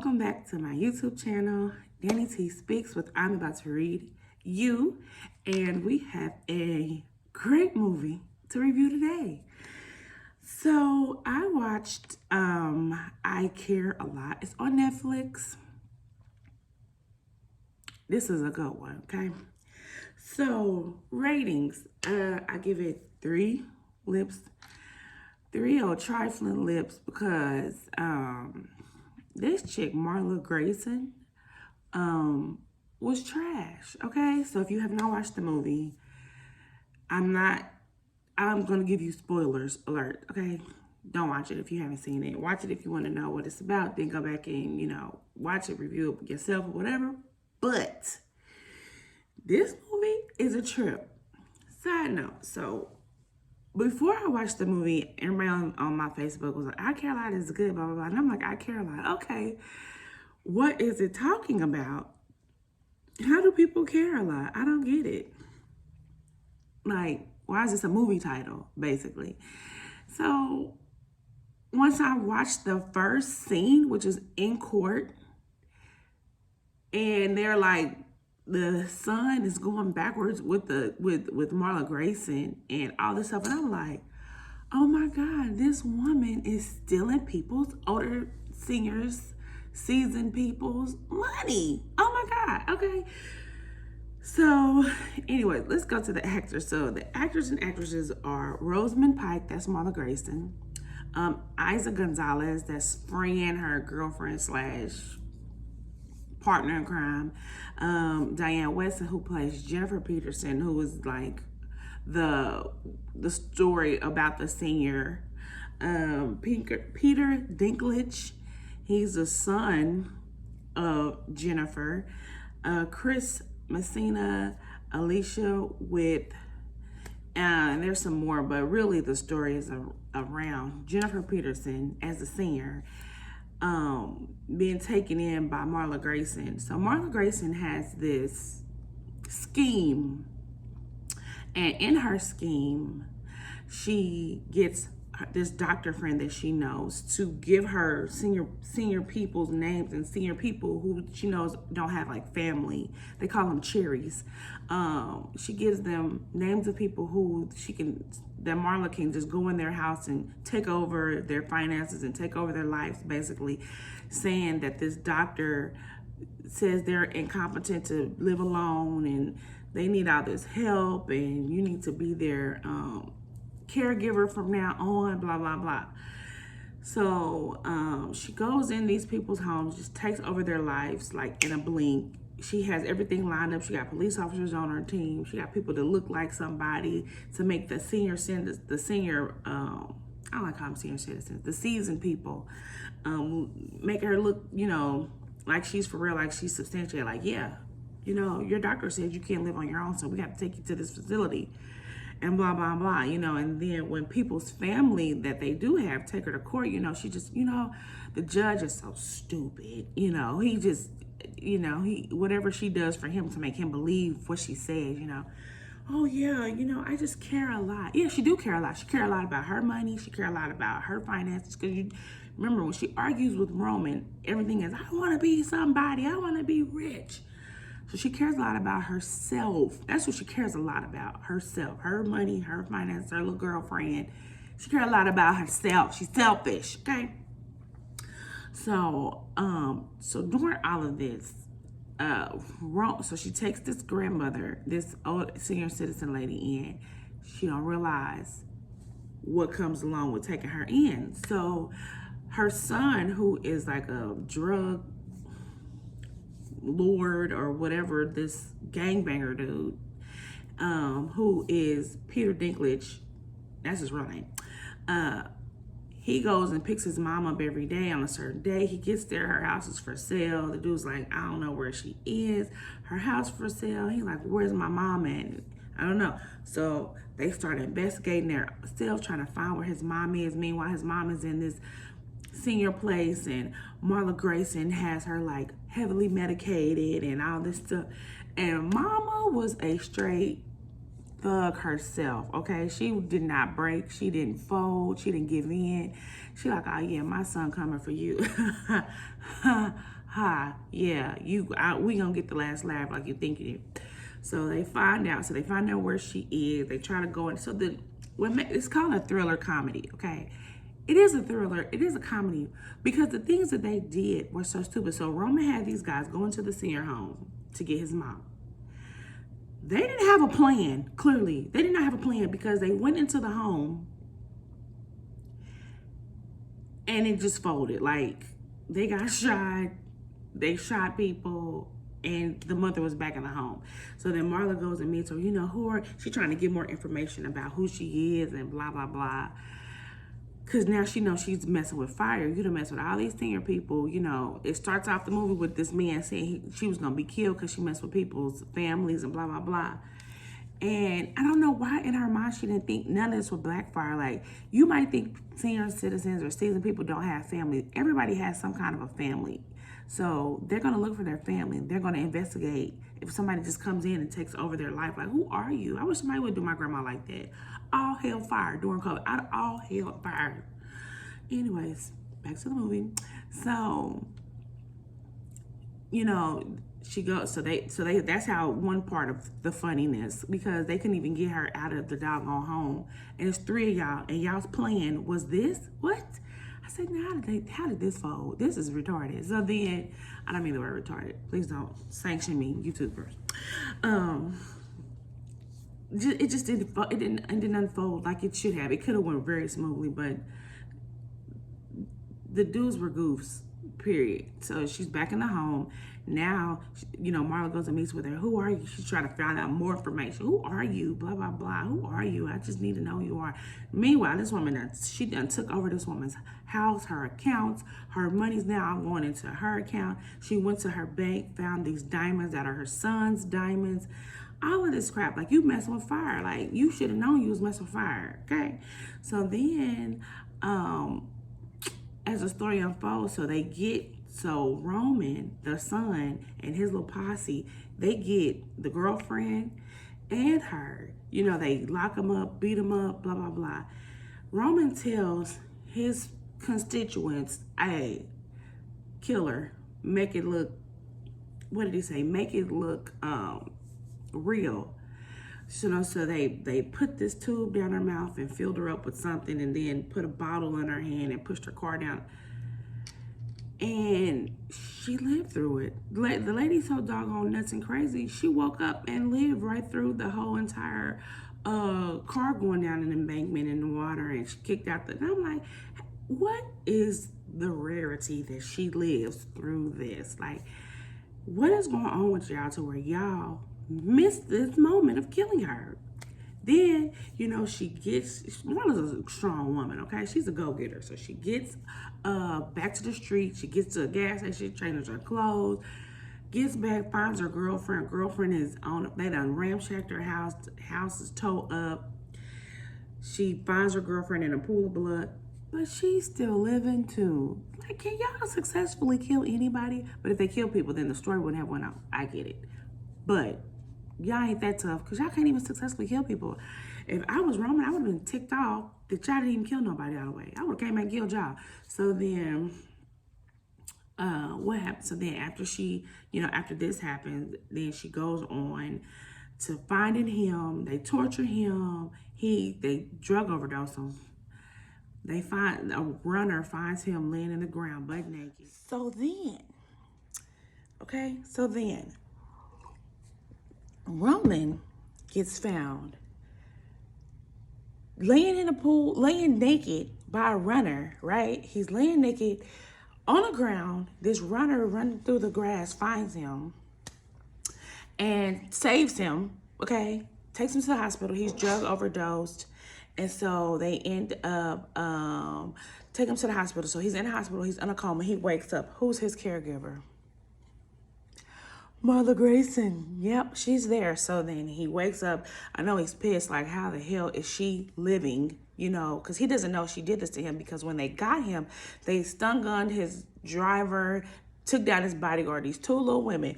Welcome back to my YouTube channel, Danny T Speaks with I'm About to Read You, and we have a great movie to review today. So I watched I Care a Lot. It's on Netflix. This is a good one, okay? So ratings, I give it 3 lips. 3 old trifling lips because this chick, Marcy Grayson, was trash, okay? So if you have not watched the movie, I'm going to give you spoilers alert, okay? Don't watch it if you haven't seen it. Watch it if you want to know what it's about. Then go back and, watch it, review it yourself or whatever. But this movie is a trip. Side note, so before I watched the movie, everybody on my Facebook was like, I Care a Lot is good, blah, blah, blah. And I'm like, I Care a Lot. Okay, what is it talking about? How do people care a lot? I don't get it. Like, why is this a movie title, basically? So once I watched the first scene, which is in court, and they're like, the son is going backwards with Marcy Grayson and all this stuff, and I'm like, oh my God, this woman is stealing people's older seniors, seasoned people's money. Oh my God. Okay. So anyway, let's go to the actors. So the actors and actresses are Rosamund Pike, that's Marcy Grayson, Isa Gonzalez, that's Fran, her girlfriend / partner in crime, Diane Weston, who plays Jennifer Peterson, who is like the story about the senior, Peter Dinklage, he's the son of Jennifer, Chris Messina, Alicia with, and there's some more, but really the story is around Jennifer Peterson as a senior, being taken in by Marcy Grayson. So Marcy Grayson has this scheme, and in her scheme, she gets this doctor friend that she knows to give her senior people's names, and senior people who she knows don't have like family. They call them cherries. She gives them names of people who that Marla can just go in their house and take over their finances and take over their lives, basically saying that this doctor says they're incompetent to live alone and they need all this help and you need to be their caregiver from now on, blah, blah, blah. So she goes in these people's homes, just takes over their lives like in a blink. She has everything lined up. She got police officers on her team. She got people that look like somebody to make the senior, I don't like calling them senior citizens, the seasoned people, make her look, like she's for real, like she's substantiated, like, yeah, your doctor said you can't live on your own, so we got to take you to this facility and blah, blah, blah, and then when people's family that they do have take her to court, she just, the judge is so stupid, he just, whatever she does for him to make him believe what she says, oh yeah, I just care a lot. Yeah, she do care a lot. She care a lot about her money. She care a lot about her finances. Because you remember when she argues with Roman, everything is, I want to be somebody. I want to be rich. So she cares a lot about herself. That's what she cares a lot about, herself, her money, her finances, her little girlfriend. She cares a lot about herself. She's selfish, okay? So, so during all of this, so she takes this grandmother, this old senior citizen lady in. She don't realize what comes along with taking her in. So her son, who is like a drug lord or whatever, this gangbanger dude, who is Peter Dinklage, that's his real name, he goes and picks his mom up every day on a certain day. He gets there, her house is for sale. The dude's like, I don't know where she is. Her house for sale. He's like, where's my mom at? I don't know. So they start investigating themselves, trying to find where his mom is. Meanwhile, his mom is in this senior place, and Marcy Grayson has her like heavily medicated and all this stuff. And mama was a straight thug herself, okay? She did not break. She didn't fold. She didn't give in. She like, oh, yeah, my son coming for you. Ha, yeah, we gonna get the last laugh like you think you did. So they find out. So they find out where she is. They try to go in. So it's called a thriller comedy, okay? It is a thriller. It is a comedy because the things that they did were so stupid. So Roman had these guys go into the senior home to get his mom. They didn't have a plan, clearly. They did not have a plan because they went into the home and it just folded. Like, they got shot, they shot people, and the mother was back in the home. So then Marla goes and meets her, she's trying to get more information about who she is and blah, blah, blah. Because now she knows she's messing with fire. You done mess with all these senior people. It starts off the movie with this man saying she was going to be killed because she messed with people's families and blah, blah, blah. And I don't know why in her mind she didn't think none of this would backfire. Like, you might think senior citizens or seasoned people don't have families. Everybody has some kind of a family. So they're going to look for their family. They're going to investigate if somebody just comes in and takes over their life. Like, who are you? I wish somebody would do my grandma like that. All hell fire during COVID. All hell fire. Anyways, back to the movie. So, she goes. So they. That's how one part of the funniness, because they couldn't even get her out of the doggone home, and it's 3 of y'all, and y'all's plan was this. What? I said, now how did this fold? This is retarded. So then, I don't mean the word retarded. Please don't sanction me, YouTubers. It just didn't unfold like it should have. It could have went very smoothly, but the dudes were goofs, period. So she's back in the home. Now, Marla goes and meets with her. Who are you? She's trying to find out more information. Who are you? Blah, blah, blah. Who are you? I just need to know who you are. Meanwhile, this woman, she done took over this woman's house, her accounts. Her money's now going into her account. She went to her bank, found these diamonds that are her son's diamonds. All of this crap. Like, you messing with fire. Like, you should have known you was messing with fire. Okay? So then, as the story unfolds, so Roman, the son, and his little posse, they get the girlfriend and her. They lock him up, beat him up, blah, blah, blah. Roman tells his constituents, hey, kill her, make it look, what did he say? Make it look real. So they put this tube down her mouth and filled her up with something, and then put a bottle in her hand and pushed her car down. And she lived through it. The lady's so doggone nuts and crazy. She woke up and lived right through the whole entire car going down an embankment in the water, and she kicked out and I'm like, what is the rarity that she lives through this? Like, what is going on with y'all to where y'all missed this moment of killing her? Then, Marla's a strong woman, okay? She's a go-getter. So she gets back to the street. She gets to a gas station, changes her clothes, gets back, finds her girlfriend. Girlfriend is they done ramshacked her house. The house is towed up. She finds her girlfriend in a pool of blood, but she's still living too. Like, can y'all successfully kill anybody? But if they kill people, then the story wouldn't have went out. I get it. But y'all ain't that tough, because y'all can't even successfully kill people. If I was Roman, I would have been ticked off that y'all didn't even kill nobody out of the way. I would have came back and killed y'all. So then, what happened? So then after after this happens, then she goes on to finding him. They torture him. They drug overdose him. They find a runner finds him laying in the ground, butt naked. So then, Roman gets found laying in a pool, laying naked by a runner, right? He's laying naked on the ground. This runner running through the grass finds him and saves him, okay? Takes him to the hospital. He's drug overdosed. And so they end up taking him to the hospital. So he's in the hospital. He's in a coma. He wakes up. Who's his caregiver? Marcy Grayson. Yep, she's there. So then he wakes up. I know he's pissed. Like, how the hell is she living? Because he doesn't know she did this to him, because when they got him, they stun gunned his driver, took down his bodyguard, these two little women.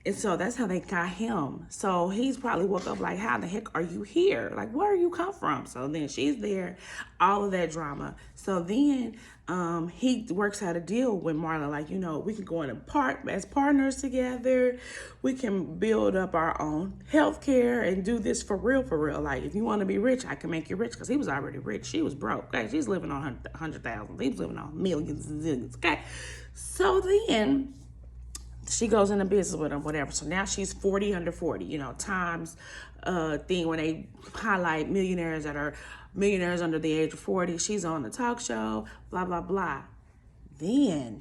And so that's how they got him. So he's probably woke up like, how the heck are you here? Like, where you come from? So then she's there, all of that drama. So then he works out a deal with Marla, like, you know, we can go in and as partners together. We can build up our own health care and do this for real, for real. Like, if you want to be rich, I can make you rich, because he was already rich. She was broke. Okay? She's living on 100,000. He was living on millions and zillions. Okay? So then she goes into business with him, whatever. So now she's 40 under 40, you know, times thing when they highlight millionaires that are millionaires under the age of 40. She's on the talk show, blah, blah, blah. Then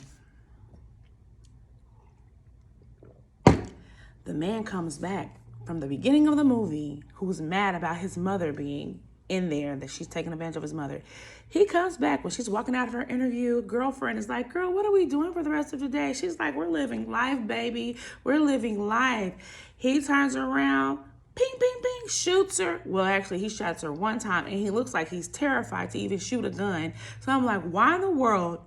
the man comes back from the beginning of the movie who's mad about his mother being in there, that she's taking advantage of his mother. He comes back when she's walking out of her interview. Girlfriend is like, girl, what are we doing for the rest of the day? She's like, we're living life, baby. We're living life. He turns around, ping, ping, ping, shoots her. Well, actually, he shots her one time, and he looks like he's terrified to even shoot a gun. So I'm like, why in the world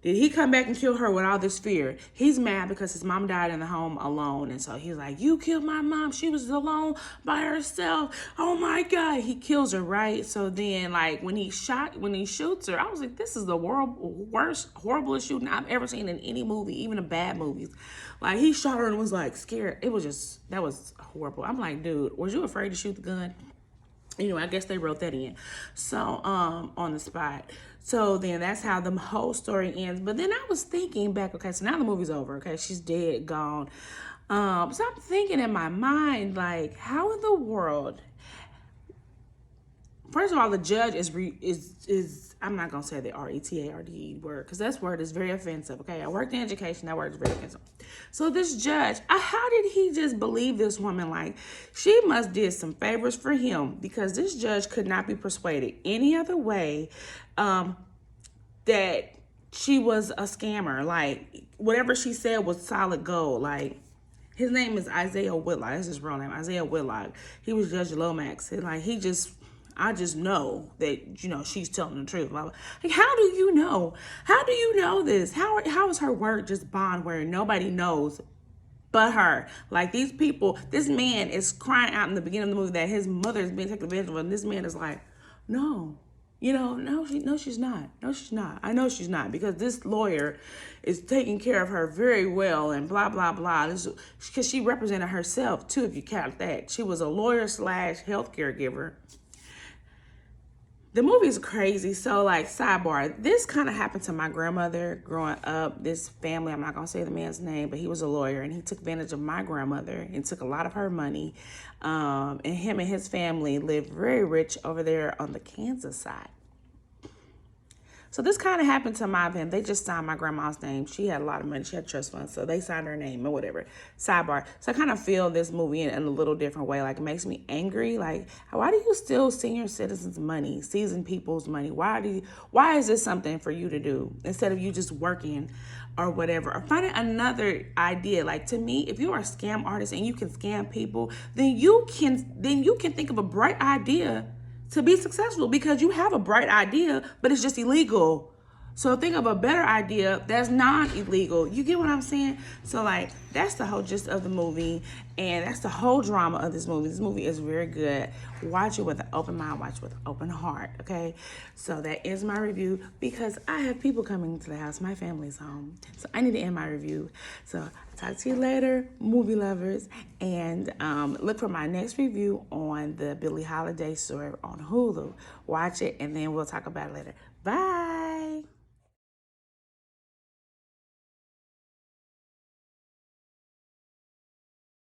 did he come back and kill her with all this fear? He's mad because his mom died in the home alone. And so he's like, you killed my mom. She was alone by herself. Oh my God. He kills her, right? So then, like, when he shoots her, I was like, this is the worst, horriblest shooting I've ever seen in any movie, even in bad movies. Like, he shot her and was like scared. That was horrible. I'm like, dude, was you afraid to shoot the gun? Anyway, I guess they wrote that in. So, on the spot. So then that's how the whole story ends. But then I was thinking back, okay, so now the movie's over, okay? She's dead, gone. So I'm thinking in my mind, like, how in the world? First of all, the judge is I'm not gonna say the RETARDE word, because that word is very offensive. Okay, I worked in education, that word is very offensive. So this judge, how did he just believe this woman? Like, she must did some favors for him, because this judge could not be persuaded any other way that she was a scammer. Like, whatever she said was solid gold. Like, his name is Isaiah Whitlock. That's his real name, Isaiah Whitlock. He was Judge Lomax. And like, I just know that, you know, she's telling the truth. Like, how do you know? How do you know this? How is her word just bond where nobody knows but her? Like, these people, this man is crying out in the beginning of the movie that his mother is being taken advantage of, and this man is like, no. You know, no, she's not. No, she's not. I know she's not, because this lawyer is taking care of her very well and blah, blah, blah. Because she represented herself, too, if you count that. She was a lawyer / healthcare giver. The movie's crazy. So, like, sidebar, this kind of happened to my grandmother growing up. This family, I'm not going to say the man's name, but he was a lawyer, and he took advantage of my grandmother and took a lot of her money. And him and his family lived very rich over there on the Kansas side. So this kind of happened to my family. They just signed my grandma's name. She had a lot of money. She had trust funds, so they signed her name or whatever. Sidebar. So I kind of feel this movie in a little different way. Like, it makes me angry. Like, why do you steal senior citizens' money, seasoned people's money? Why is this something for you to do instead of you just working or whatever, or finding another idea? Like, to me, if you're a scam artist and you can scam people, then you can think of a bright idea to be successful, because you have a bright idea, but it's just illegal. So think of a better idea that's non-illegal. You get what I'm saying? So, like, that's the whole gist of the movie, and that's the whole drama of this movie. This movie is very good. Watch it with an open mind. Watch it with an open heart, okay? So that is my review, because I have people coming to the house. My family's home. So I need to end my review. So talk to you later, movie lovers, and look for my next review on the Billie Holiday story on Hulu. Watch it, and then we'll talk about it later. Bye.